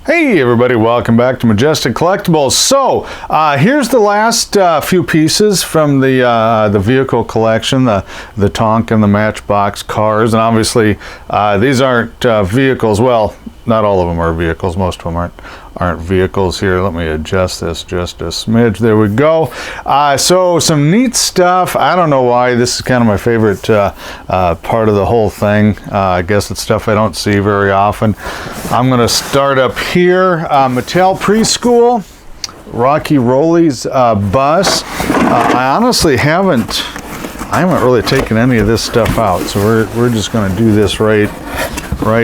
Hey everybody, welcome back to Majestic Collectibles. So here's the last few pieces from the vehicle collection, the Tonka and the Matchbox cars, and obviously these aren't vehicles. Well, not all of them are vehicles. Most of them aren't vehicles. Here, let me adjust this just a smidge. There we go. So some neat stuff. I don't know why this is kind of my favorite part of the whole thing. I guess it's stuff I don't see very often. I'm going to start up here. Mattel Preschool, Rocky Roley's bus. I honestly haven't really taken any of this stuff out, so we're just going to do this right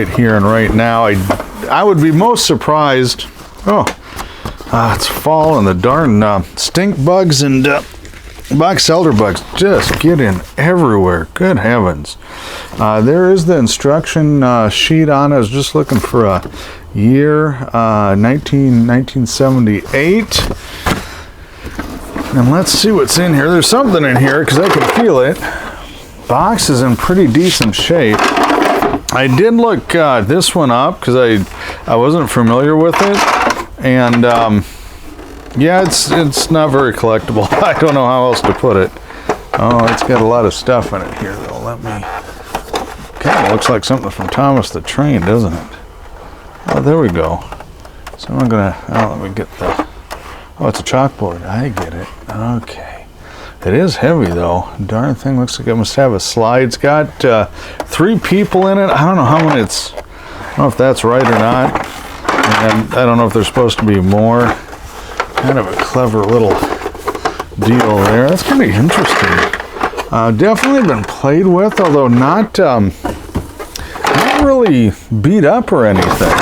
here and right now. I would be most surprised. It's fall and the darn stink bugs and box elder bugs just get in everywhere. Good heavens. There is the instruction sheet on it. I was just looking for a year, 1978. And let's see what's in here. There's something in here because I can feel it. Box is in pretty decent shape. I did look this one up because I wasn't familiar with it, and yeah, it's not very collectible. I don't know how else to put it. Oh, it's got a lot of stuff in it here though. Kind of looks like something from Thomas the Train, doesn't it? Oh, there we go. So I'm gonna, let me get the, it's a chalkboard. I get it. Okay. It is heavy though. Darn thing looks like it must have a slide. It's got 3 people in it. I don't know how many I don't know if that's right or not. And I don't know if there's supposed to be more. Kind of a clever little deal there. That's kind of interesting. Definitely been played with, although not really beat up or anything.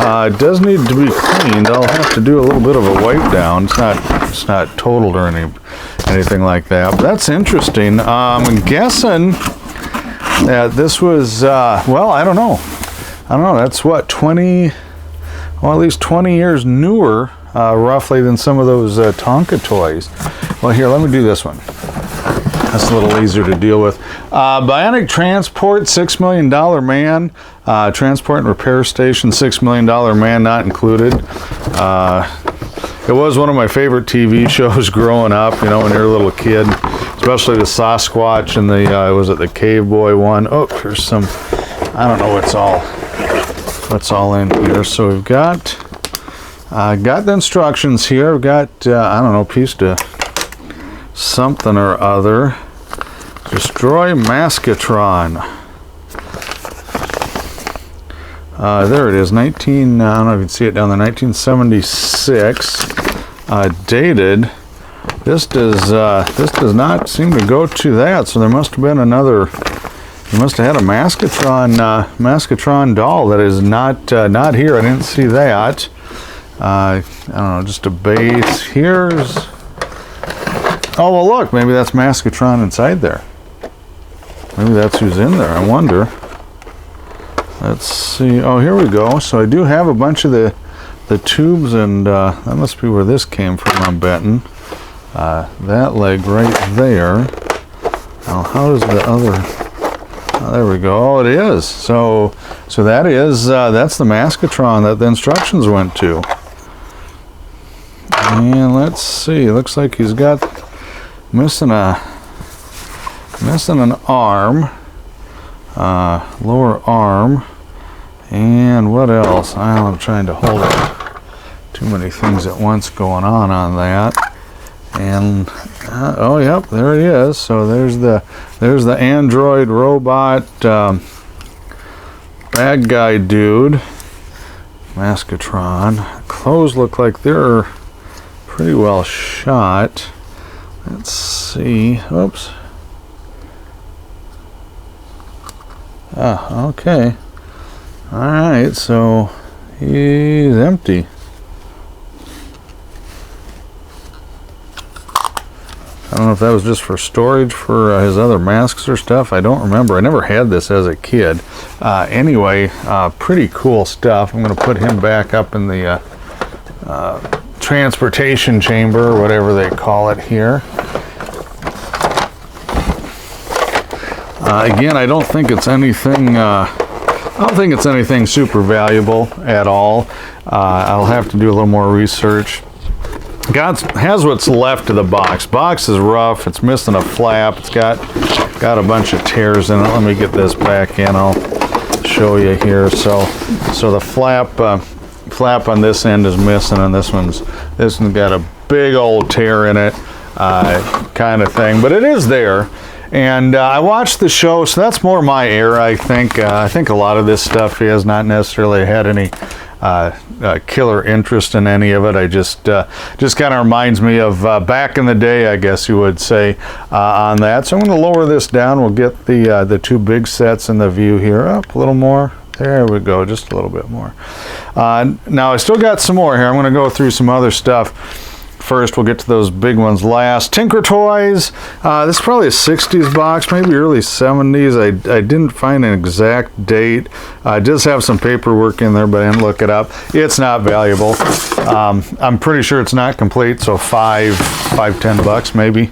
It does need to be cleaned. I'll have to do a little bit of a wipe down. It's not totaled or anything like that. But that's interesting. I'm guessing that this was well, I don't know. That's what, 20, well, at least 20 years newer, roughly, than some of those Tonka toys. Well, here, let me do this one. That's a little easier to deal with. Bionic Transport, $6 Million Man. Transport and Repair Station, $6 Million Man not included. It was one of my favorite TV shows growing up, you know, when you're a little kid, especially the Sasquatch and the, was it the Cave Boy one? Oh, there's some, I don't know what's all in here. So we've got the instructions here. We've got, I don't know, piece to something or other. Destroy Maskatron. There it is, I don't know if you can see it down there, 1976, dated. This does not seem to go to that, so there must have been another, you must have had a Maskatron doll that is not here. I didn't see that. I don't know, just a base. Here's, oh, well look, maybe that's Maskatron inside there. Maybe that's who's in there, I wonder. Let's see. Oh, here we go. So I do have a bunch of the tubes, and that must be where this came from, I'm betting. That leg right there. Now, how does the other? Oh, there we go. Oh, it is. So that is that's the Maskatron that the instructions went to. And let's see. Looks like he's got missing an arm, lower arm. And what else? I'm trying to hold it. Too many things at once going on that. And oh, yep, there it is. So there's the android robot bad guy dude, Maskatron. Clothes look like they're pretty well shot. Let's see. Oops. Okay. Alright, so he's empty. I don't know if that was just for storage for his other masks or stuff. I don't remember. I never had this as a kid. Anyway, pretty cool stuff. I'm going to put him back up in the transportation chamber, or whatever they call it here. Again, I don't think it's anything I don't think it's anything super valuable at all. I'll have to do a little more research. Has what's left of the box. Box is rough. It's missing a flap. It's got a bunch of tears in it. Let me get this back in. I'll show you here. So the flap on this end is missing, and this one's got a big old tear in it, kind of thing. But it is there. And I watched the show, so that's more my era, I think. I think a lot of this stuff he has not necessarily had any killer interest in any of it. I just kind of reminds me of back in the day, I guess you would say, on that. So I'm going to lower this down. We'll get the two big sets in the view here. Up a little more. There we go, just a little bit more. Now I still got some more here. I'm going to go through some other stuff. First, we'll get to those big ones last. Tinker Toys. This is probably a 60s box, maybe early 70s. I didn't find an exact date. It does have some paperwork in there, but I didn't look it up. It's not valuable. I'm pretty sure it's not complete, so $10 maybe.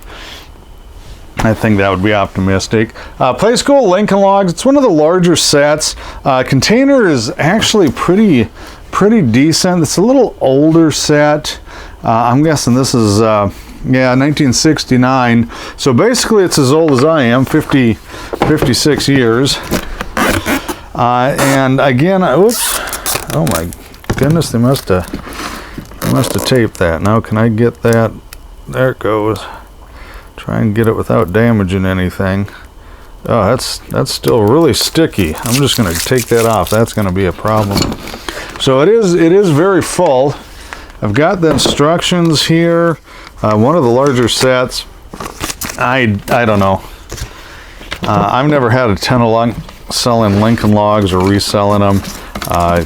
I think that would be optimistic. Playskool Lincoln Logs. It's one of the larger sets. Container is actually pretty decent. It's a little older set. I'm guessing this is, 1969. So basically it's as old as I am, 56 years. And again, oops, oh my goodness, they must have taped that. Now can I get that? There it goes. Try and get it without damaging anything. Oh, that's still really sticky. I'm just going to take that off. That's going to be a problem. So it is very full. I've got the instructions here. One of the larger sets. I don't know. I've never had a ton of luck selling Lincoln Logs or reselling them.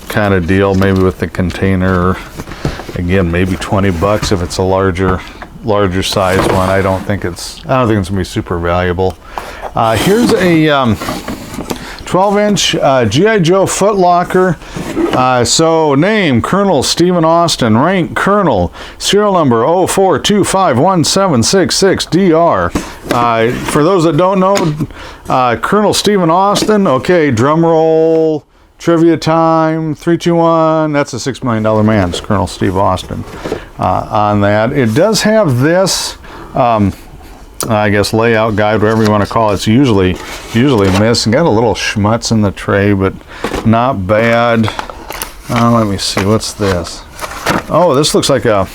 Kind of deal maybe with the container. Again, maybe $20 if it's a larger size one. I don't think it's gonna be super valuable. Here's a 12-inch G.I. Joe foot locker. So name Colonel Stephen Austin, rank Colonel, serial number 04251766DR. For those that don't know, Colonel Stephen Austin. Okay, drum roll, trivia time, 3, 2, 1. That's a $6 million man. It's Colonel Steve Austin on that. It does have this, I guess, layout guide, whatever you want to call it. It's usually missing. Got a little schmutz in the tray, but not bad. Let me see. What's this? Oh, this looks like a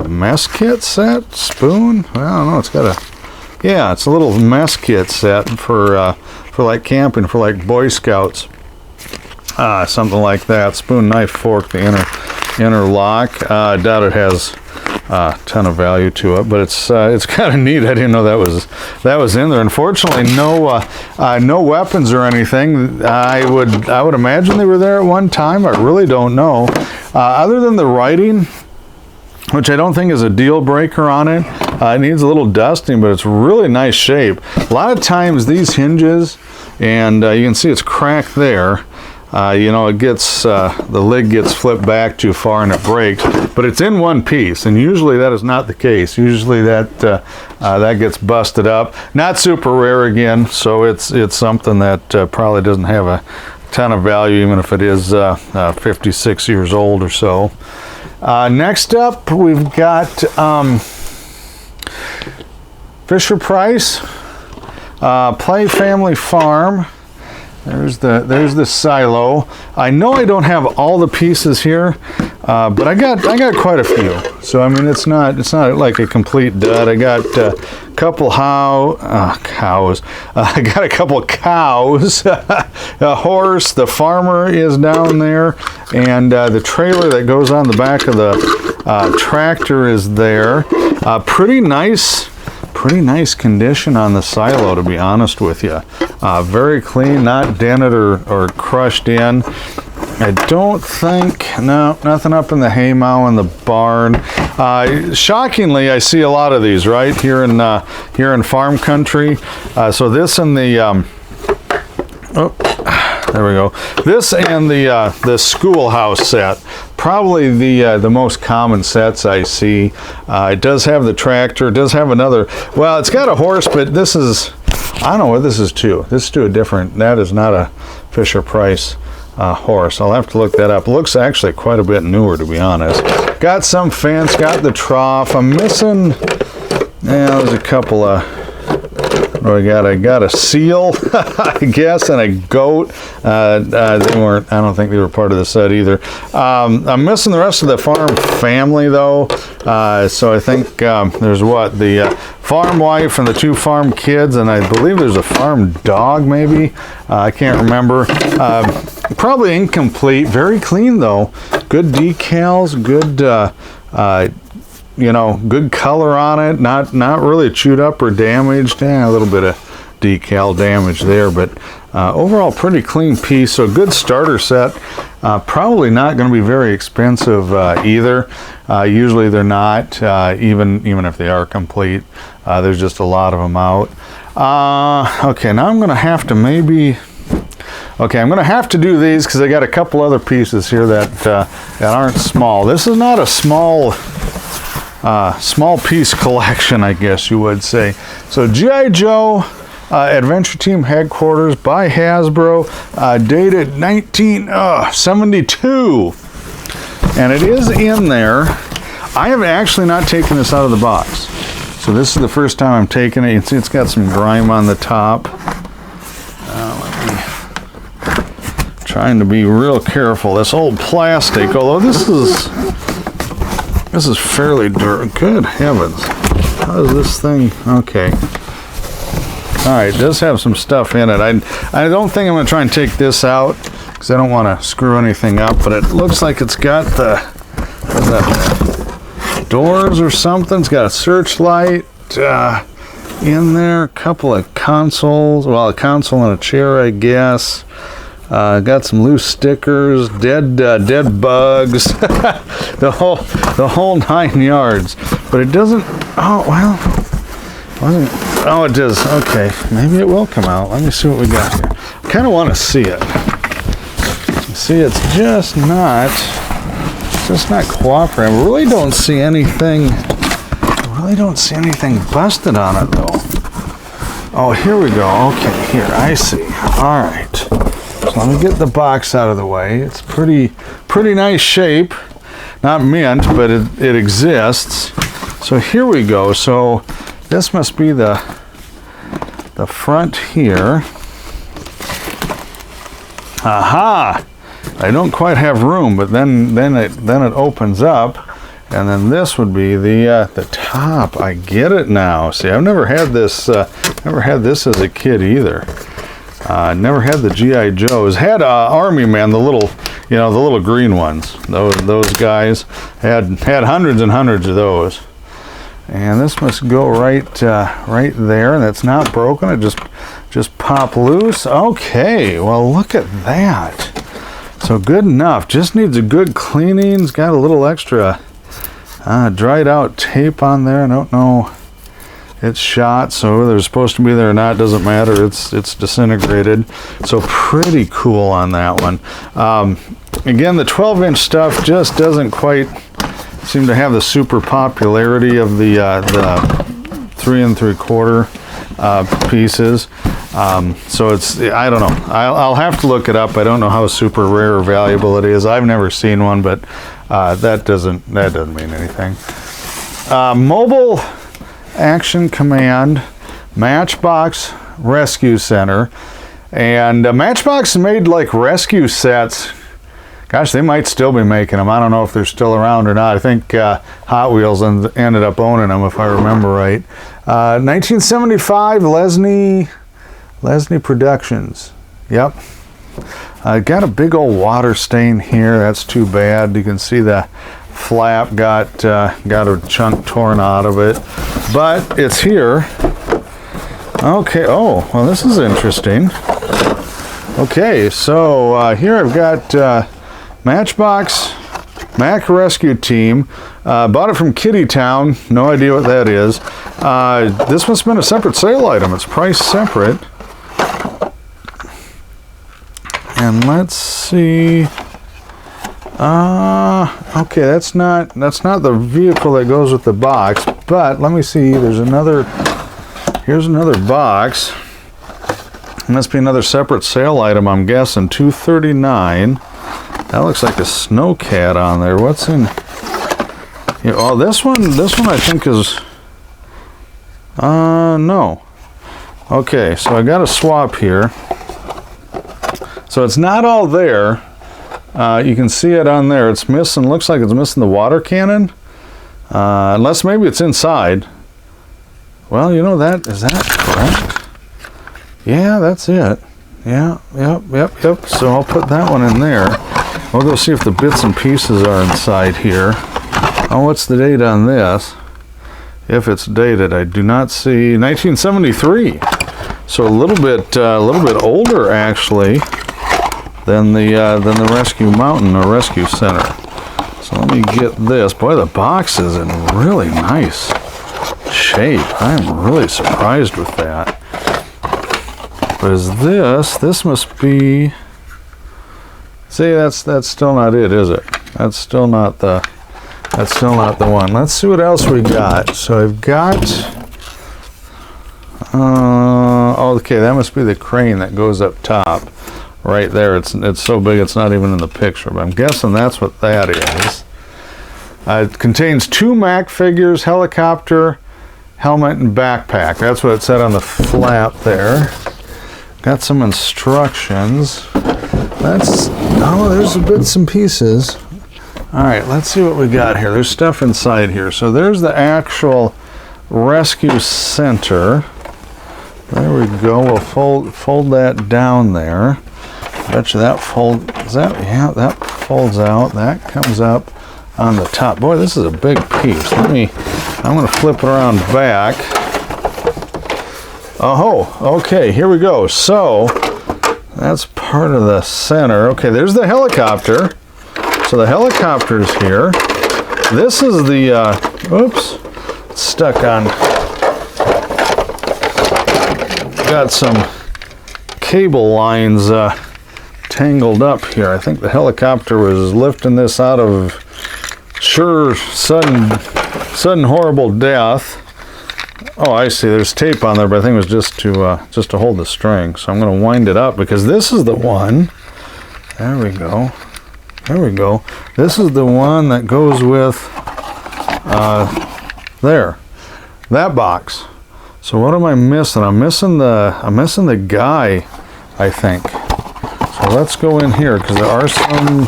mess kit set spoon. I don't know. It's got it's a little mess kit set for like camping, for like Boy Scouts, something like that. Spoon, knife, fork, the inner lock. I doubt it has a ton of value to it, but it's kind of neat. I didn't know that was in there. Unfortunately, no weapons or anything. I would imagine they were there at one time. I really don't know. Other than the writing, which I don't think is a deal breaker on it. It needs a little dusting, but it's really nice shape. A lot of times these hinges, and you can see it's cracked there. It gets the lid gets flipped back too far and it breaks, but it's in one piece, and usually that is not the case. Usually that gets busted up. Not super rare again, so it's something that probably doesn't have a ton of value, even if it is 56 years old or so. Next up, we've got Fisher Price Play Family Farm. There's the silo. I know I don't have all the pieces here, but I got quite a few. So I mean, it's not like a complete dud. I got a couple cows. I got a couple cows, a horse. The farmer is down there, and the trailer that goes on the back of the tractor is there. Pretty nice condition on the silo, to be honest with you. Very clean, not dented or crushed in. I don't think, no, nothing up in the haymow in the barn. Shockingly, I see a lot of these right here in farm country. So this and the there we go. This and the schoolhouse set, probably the most common sets I see. It does have the tractor. It does have another. Well, it's got a horse, but this is I don't know what this is to. This is to a different, that is not a Fisher-Price horse. I'll have to look that up. Looks actually quite a bit newer, to be honest. Got some fence, got the trough. I'm missing, yeah, there's a couple of, I got a seal, I guess, and a goat. They weren't, I don't think they were part of the set either. I'm missing the rest of the farm family though. So I think there's what, the farm wife and the 2 farm kids, and I believe there's a farm dog maybe. I can't remember. Probably incomplete. Very clean though. Good decals, good you know, good color on it, not really chewed up or damaged. A little bit of decal damage there, but overall pretty clean piece. So good starter set. Probably not going to be very expensive either. Usually they're not, even if they are complete. There's just a lot of them out. Okay, now I'm going to have to maybe. Okay, I'm going to have to do these because I got a couple other pieces here that aren't small. This is not a small piece collection, I guess you would say. So G.I. Joe Adventure Team Headquarters by Hasbro, dated 1972, and it is in there. I have actually not taken this out of the box, so this is the first time I'm taking it. You can see it's got some grime on the top. Trying to be real careful. This old plastic, although this is fairly dirty. Good heavens. How is this thing? Okay. Alright, it does have some stuff in it. I don't think I'm going to try and take this out because I don't want to screw anything up, but it looks like it's got the doors or something. It's got a searchlight in there. A couple of consoles. Well, a console and a chair, I guess. Got some loose stickers, dead bugs, the whole 9 yards. But it doesn't. Oh well. Oh, it does. Okay, maybe it will come out. Let me see what we got here. I kind of want to see it. See, it's just not cooperating. I really don't see anything. Busted on it though. Oh, here we go. Okay, here I see. All right. So let me get the box out of the way. It's pretty nice shape. Not mint, but it exists. So here we go. So this must be the front here. Aha! I don't quite have room, but then it opens up, and then this would be the top. I get it now. See, I've never had this. Never had this as a kid either. Never had the G.I. Joes. Had Army Man, the little green ones. Those guys had hundreds and hundreds of those. And this must go right there, and it's not broken. It just pop loose. Okay, well look at that. So good enough. Just needs a good cleaning. It's got a little extra dried out tape on there. I don't know. It's shot, so whether it's supposed to be there or not doesn't matter. It's disintegrated. So pretty cool on that one. Again, the 12-inch stuff just doesn't quite seem to have the super popularity of the 3 3/4 pieces. So it's, I don't know. I'll have to look it up. I don't know how super rare or valuable it is. I've never seen one, but that doesn't mean anything. Mobile Action Command Matchbox Rescue Center, and Matchbox made like rescue sets. Gosh, they might still be making them. I don't know if they're still around or not. I think Hot Wheels ended up owning them, if I remember right. 1975 Lesney Productions. Yep. Got a big old water stain here. That's too bad. You can see the flap got a chunk torn out of it, but it's here. Okay. Oh, well, this is interesting. Okay, so here I've got Matchbox Mac Rescue Team. Bought it from Kitty Town. No idea what that is. This must have been a separate sale item. It's priced separate. And let's see. Okay, that's not the vehicle that goes with the box, but let me see. There's another. Here's another box. Must be another separate sale item, I'm guessing. $2.39. That looks like a snow cat on there. What's in? Yeah, oh, this one I think is. No. Okay, so I got a swap here. So it's not all there. You can see it on there. It's missing. Looks like it's missing the water cannon. Unless maybe it's inside. Well, you know that. Is that correct? Yeah, that's it. Yeah, yep. So I'll put that one in there. We'll go see if the bits and pieces are inside here. Oh, what's the date on this? If it's dated, I do not see 1973. So a little bit older actually than the Rescue Mountain or Rescue Center. So let me get this. Boy, the box is in really nice shape. I'm really surprised with that. But is this must be, see, that's still not it, is it? That's still not the one. Let's see what else we got. So I've got, okay, that must be the crane that goes up top. Right there, it's so big it's not even in the picture, but I'm guessing that's what that is. It contains 2 Mac figures, helicopter, helmet, and backpack. That's what it said on the flap there. Got some instructions. There's the bits and pieces. All right, let's see what we got here. There's stuff inside here. So there's the actual rescue center. There we go. We'll fold that down there. Bet you that yeah, that folds out. That comes up on the top. Boy, this is a big piece. I'm going to flip it around back. Oh, okay, here we go. So that's part of the center. Okay, there's the helicopter. So the helicopter's here. This is the, oops, it's stuck on. Got some cable lines tangled up here. I think the helicopter was lifting this out of sudden horrible death. Oh, I see. There's tape on there, but I think it was just to hold the string. So I'm going to wind it up because this is the one. There we go. There we go. This is the one that goes with there. That box. So what am I missing? I'm missing the guy, I think. So let's go in here because there are some.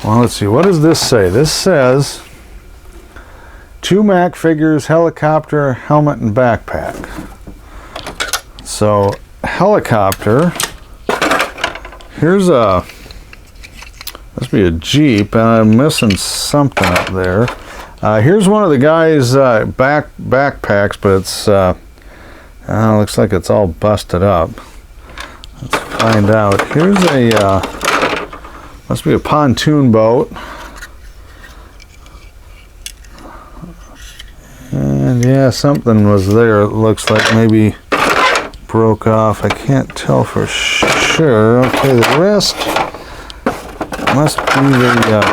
Well, let's see. What does this say? This says 2 Mac figures, helicopter, helmet, and backpack. So helicopter. Here's must be a Jeep, and I'm missing something up there. Here's one of the guy's backpacks, but it's looks like it's all busted up. Let's find out. Here's a must be a pontoon boat. And yeah, something was there. It looks like maybe broke off. I can't tell for sure. Okay, the rest must be the I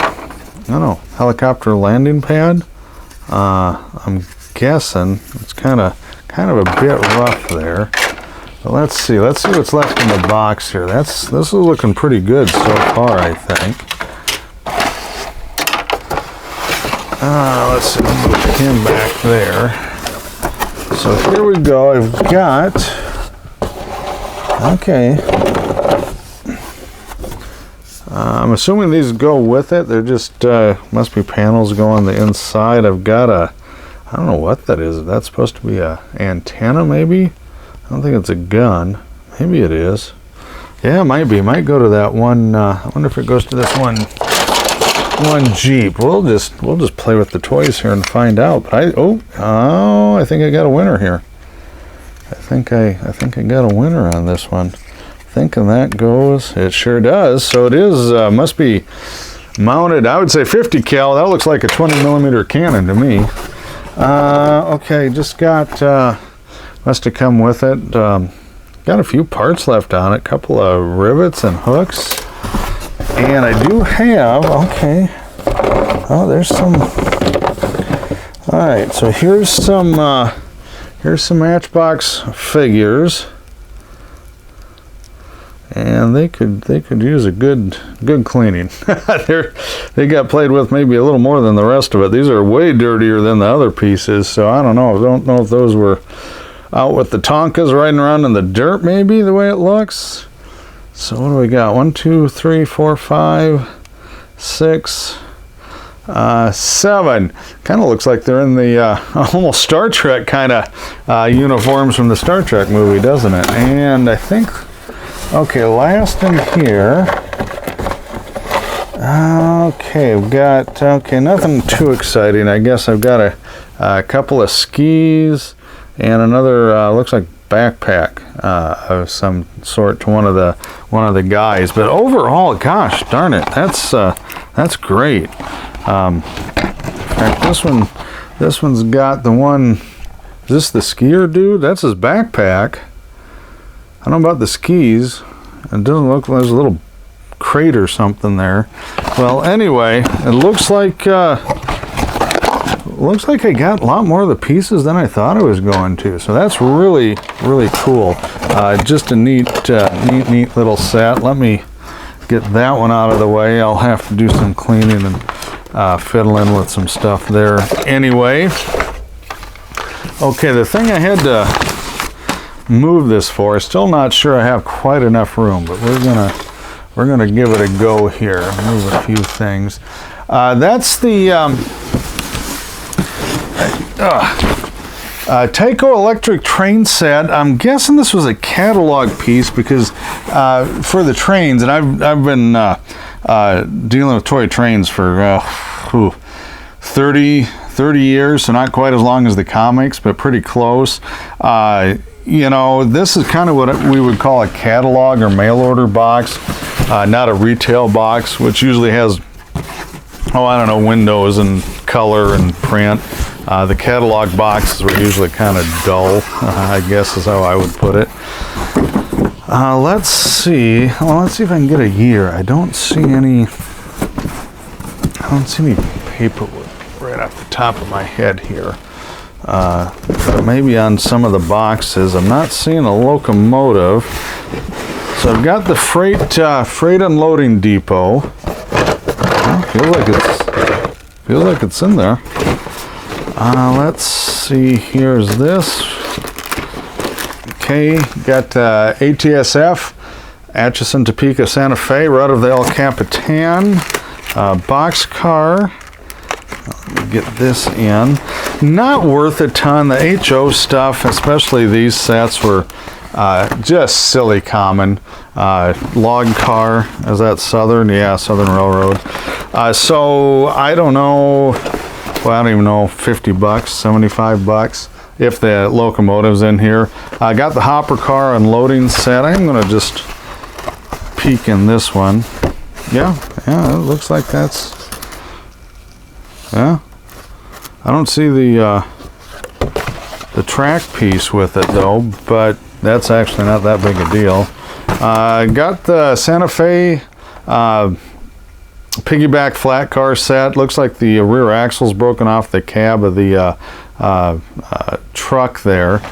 don't know, helicopter landing pad. I'm guessing it's kind of a bit rough there. But let's see what's left in the box here. This is looking pretty good so far, I think. Let's see, let's put him back there. So here we go. I've got, okay. I'm assuming these go with it. They're just, must be panels go on the inside. I've got I don't know what that is. That's supposed to be a antenna maybe? I don't think it's a gun. Maybe it is. Yeah, it might be. It might go to that one. I wonder if it goes to this one Jeep. We'll just play with the toys here and find out. But I think I got a winner here. I think I got a winner on this one. Thinking that goes. It sure does. So it is. Must be mounted. I would say 50 cal. That looks like a 20 millimeter cannon to me. Okay, just got. Must have come with it. Got a few parts left on it. A couple of rivets and hooks. And I do have, okay. Oh, there's some. All right, so here's some here's some Matchbox figures. And they could use a good cleaning. They got played with maybe a little more than the rest of it. These are way dirtier than the other pieces, so I don't know. I don't know if those were out with the Tonkas riding around in the dirt, maybe, the way it looks. So what do we got? 1, 2, 3, 4, 5, 6, 7. Kind of looks like they're in the almost Star Trek kind of uniforms from the Star Trek movie, doesn't it? And I think, okay, last in here. Okay, we've got, okay, nothing too exciting. I guess I've got a couple of skis and another, looks like backpack of some sort to one of the guys. But overall, gosh darn it, that's great. In fact, this one's got the one. Is this the skier dude? That's his backpack. I don't know about the skis. It doesn't look like there's a little crate or something there. Well, anyway, it looks like I got a lot more of the pieces than I thought I was going to. So that's really cool. Just a neat little set. Let me get that one out of the way. I'll have to do some cleaning and fiddle in with some stuff there. Anyway, okay, the thing I had to move this for, still not sure I have quite enough room, but we're gonna give it a go here. Move a few things. That's the Tyco electric train set. I'm guessing this was a catalog piece because for the trains, and I've been dealing with toy trains for 30 years, so not quite as long as the comics, but pretty close. You know, this is kind of what we would call a catalog or mail order box, not a retail box, which usually has, I don't know, windows and color and print. The catalog boxes were usually kind of dull, I guess is how I would put it. Let's see. Well, let's see if I can get a year. I don't see any paperwork right off the top of my head here. But maybe on some of the boxes. I'm not seeing a locomotive. So I've got the freight unloading depot. Feels like it's in there. Let's see. Here's this. Okay, got ATSF, Atchison, Topeka, Santa Fe, right of the El Capitan, boxcar. Let me get this in. Not worth a ton. The HO stuff, especially these sets, were just silly common. Log car, is that Southern? Yeah, Southern Railroad. So I don't know. Well, I don't even know, 50 bucks, 75 bucks, if the locomotive's in here. I got the hopper car unloading set. I'm gonna just peek in this one. Yeah, it looks like that's, yeah. I don't see the track piece with it though, but that's actually not that big a deal. Got the Santa Fe piggyback flat car set. Looks like the rear axle's broken off the cab of the truck there.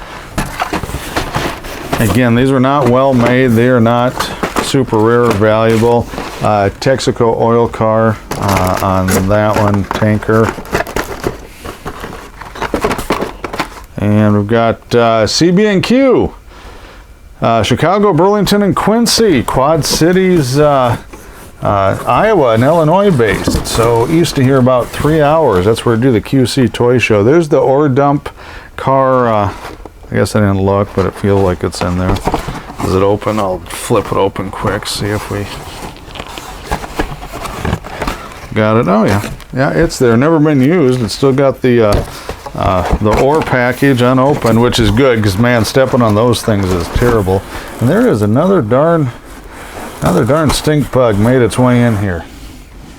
Again, these are not well made. They are not super rare or valuable. Texaco oil car on that one, tanker. And we've got CB&Q, Chicago, Burlington, and Quincy, Quad Cities, Iowa and Illinois based. So east of here about 3 hours. That's where we do the QC toy show. There's the ore dump car. I guess I didn't look, but it feels like it's in there. Is it open? I'll flip it open quick, see if we got it. Oh yeah, it's there. Never been used. It's still got the ore package unopened, which is good because man, stepping on those things is terrible. And there is another darn stink bug made its way in here.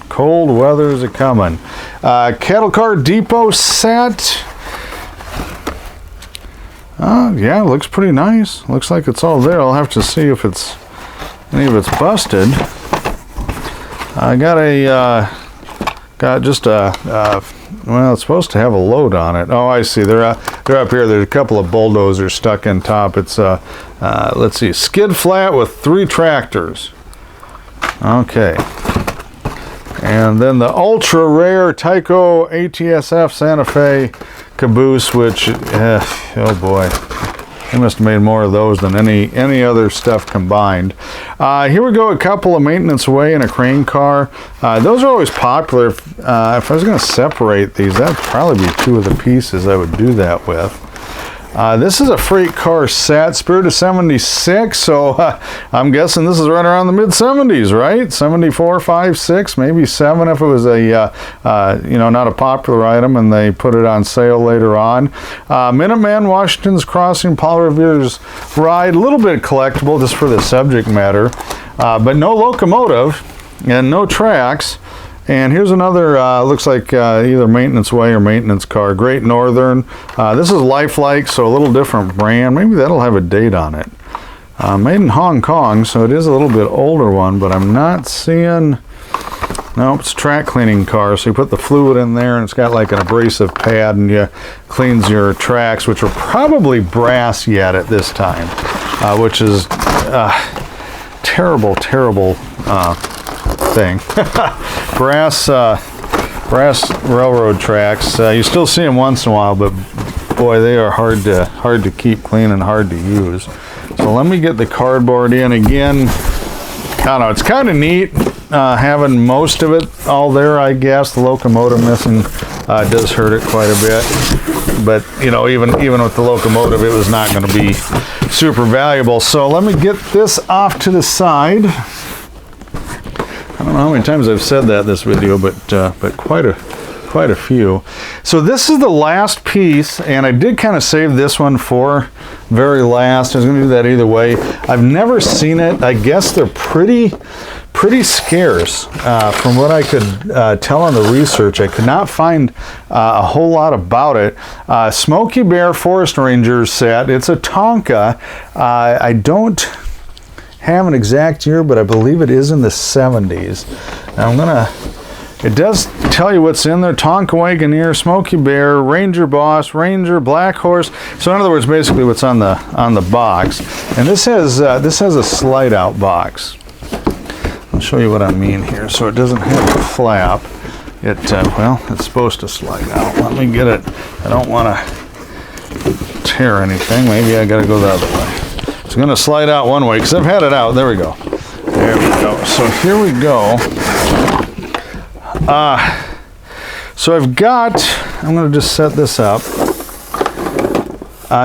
Cold weather's a-coming. Cattle car depot set. Yeah, looks pretty nice. Looks like it's all there. I'll have to see if any of it's busted. I got a got just well, it's supposed to have a load on it. Oh, I see. They're up here. There's a couple of bulldozers stuck in top. It's let's see, skid flat with 3 tractors. Okay. And then the ultra rare Tyco ATSF Santa Fe caboose, which oh boy, they must have made more of those than any other stuff combined. Here we go, a couple of maintenance away in a crane car. Those are always popular. If I was going to separate these, that'd probably be 2 of the pieces I would do that with. This is a freight car set, Spirit of 76, so I'm guessing this is right around the mid-70s, right? 74, 5, 6, maybe 7 if it was a, you know, not a popular item and they put it on sale later on. Minuteman, Washington's Crossing, Paul Revere's Ride, a little bit collectible just for the subject matter, but no locomotive and no tracks. And here's another, looks like either maintenance way or maintenance car. Great Northern. This is Lifelike, so a little different brand. Maybe that'll have a date on it. Made in Hong Kong, so it is a little bit older one, but I'm not seeing... Nope, it's a track cleaning car. So you put the fluid in there, and it's got like an abrasive pad, and you cleans your tracks, which are probably brass yet at this time, which is terrible, terrible thing. brass railroad tracks. You still see them once in a while, but boy, they are hard to keep clean and hard to use. So let me get the cardboard in again. I don't know, it's kind of neat having most of it all there, I guess. The locomotive missing does hurt it quite a bit, but you know, even with the locomotive, it was not going to be super valuable. So let me get this off to the side. I don't know how many times I've said that in this video, but quite a few. So this is the last piece, and I did kind of save this one for very last. I was going to do that either way. I've never seen it. I guess they're pretty scarce. From what I could tell on the research, I could not find a whole lot about it. Smokey Bear Forest Ranger set. It's a Tonka. I don't have an exact year, but I believe it is in the 70s. Now it does tell you what's in there. Tonka Wagoneer, Smokey Bear, Ranger Boss, Ranger, Black Horse. So in other words, basically what's on the box. And this has a slide out box. I'll show you what I mean here. So it doesn't have a flap. Well, it's supposed to slide out. Let me get it. I don't want to tear anything. Maybe I got to go the other way. It's going to slide out one way because I've had it out. There we go. There we go. So here we go. So I'm going to just set this up.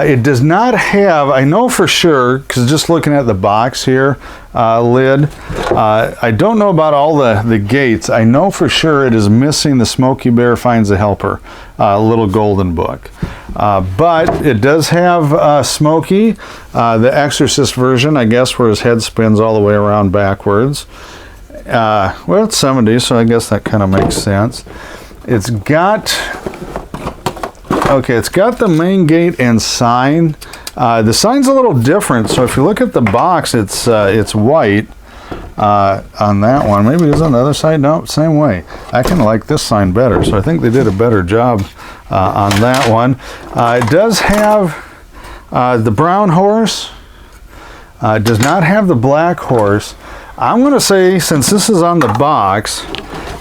It does not have, I know for sure, because just looking at the box here, lid, I don't know about all the gates. I know for sure it is missing the Smokey Bear Finds a Helper, little golden book. But it does have Smokey, the Exorcist version, I guess, where his head spins all the way around backwards. Well, it's 70s, so I guess that kind of makes sense. It's got the main gate and sign. The sign's a little different, so if you look at the box, it's white on that one. Maybe it is on the other side. No, same way. I kind of like this sign better, so I think they did a better job on that one. It does have the brown horse. It does not have the black horse. I'm going to say, since this is on the box,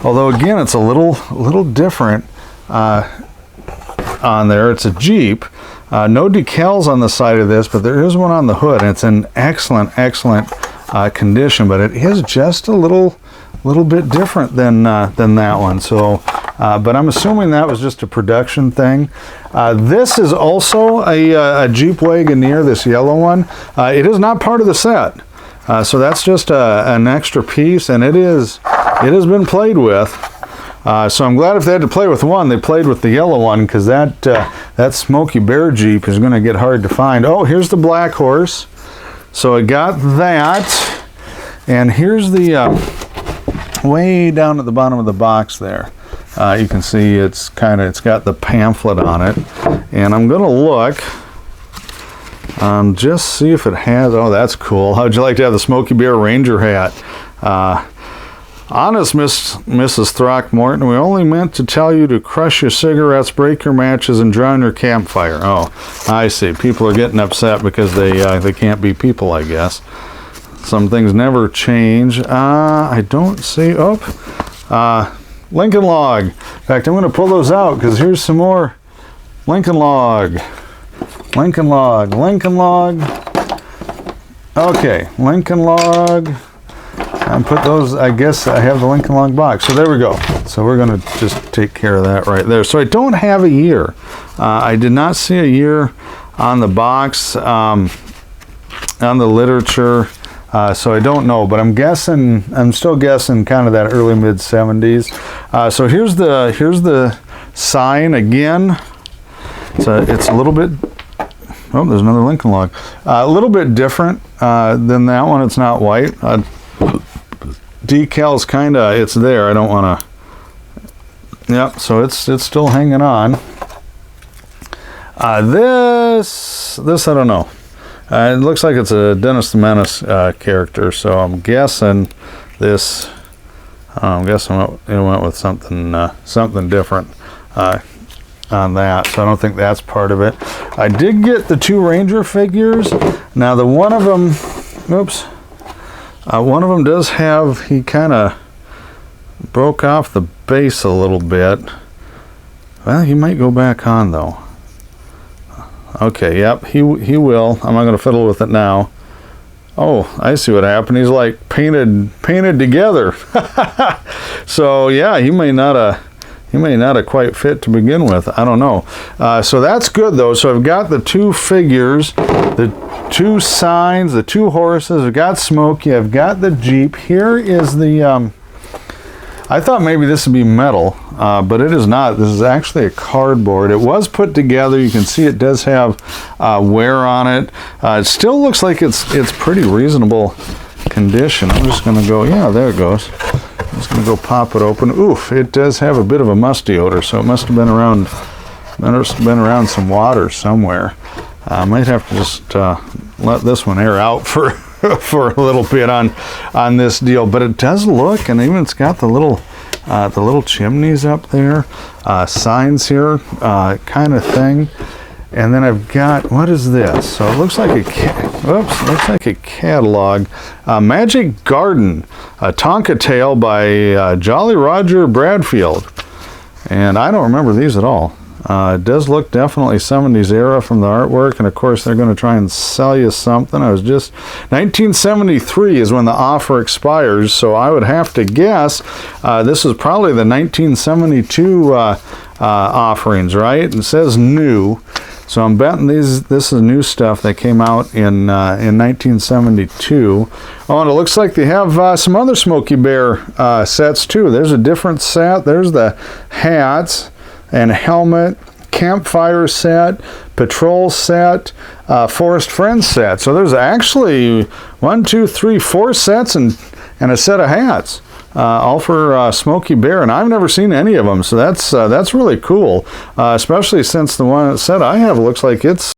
although again it's a little different on there, it's a Jeep. No decals on the side of this, but there is one on the hood, and it's in excellent condition, but it is just a little bit different than that one. So, but I'm assuming that was just a production thing. This is also a Jeep Wagoneer, this yellow one. It is not part of the set. So that's just an extra piece, and it has been played with. So I'm glad if they had to play with one, they played with the yellow one, because that Smokey Bear Jeep is going to get hard to find. Oh, here's the black horse. So I got that, and here's the way down at the bottom of the box there. You can see it's got the pamphlet on it, and I'm going to look. Just see if it has. Oh, that's cool. How'd you like to have the Smokey Bear Ranger hat? Honest Mrs. Throckmorton, we only meant to tell you to crush your cigarettes, break your matches, and drown your campfire. Oh, I see. People are getting upset because they can't be people, I guess. Some things never change. I don't see. Oh, Lincoln Log. In fact, I'm going to pull those out because here's some more Lincoln Log. Lincoln Log. Lincoln Log. Okay, Lincoln Log. And put those, I guess I have the Lincoln Log box. So there we go. So we're going to just take care of that right there. So I don't have a year. I did not see a year on the box, on the literature. So I don't know, but I'm still guessing kind of that early mid 70s. So here's the sign again. So it's a little bit, oh, there's another Lincoln Log. A little bit different than that one. It's not white. Decals kind of, it's there. I don't want to, yep, so it's still hanging on. This I don't know. It looks like it's a Dennis the Menace character, so I'm guessing this, I'm guessing it went with something different on that, so I don't think that's part of it. I did get the 2 Ranger figures. Now the one of them, oops, one of them does have, he kind of broke off the base a little bit. Well, he might go back on though. Okay, yep, he will. I'm not going to fiddle with it now. Oh, I see what happened. He's like painted together. So yeah, he may not have quite fit to begin with. I don't know. So that's good though. So I've got the 2 figures, the 2 signs, the 2 horses. I've got Smokey. I've got the Jeep. Here is the. I thought maybe this would be metal, but it is not. This is actually a cardboard. It was put together. You can see it does have wear on it. It still looks like it's pretty reasonable condition. I'm just going to go. Yeah, there it goes. I'm just going to go pop it open. Oof! It does have a bit of a musty odor, so it must have been around some water somewhere. I might have to just let this one air out for for a little bit on this deal, but it does look, and even it's got the little chimneys up there, signs here, kind of thing. And then I've got, what is this? So it looks like looks like a catalog. Magic Garden, a Tonka tale by Jolly Roger Bradfield, and I don't remember these at all. It does look definitely 70s era from the artwork, and of course they're going to try and sell you something. 1973 is when the offer expires, so I would have to guess this is probably the 1972 offerings, right? It says new, so I'm betting this is new stuff that came out in 1972. Oh, and it looks like they have some other Smokey Bear sets too. There's a different set. There's the hats and helmet, campfire set, patrol set, forest friends set. So there's actually 1, 2, 3, 4 sets and a set of hats, all for Smokey Bear, and I've never seen any of them. So that's really cool, especially since the one set I have looks like it's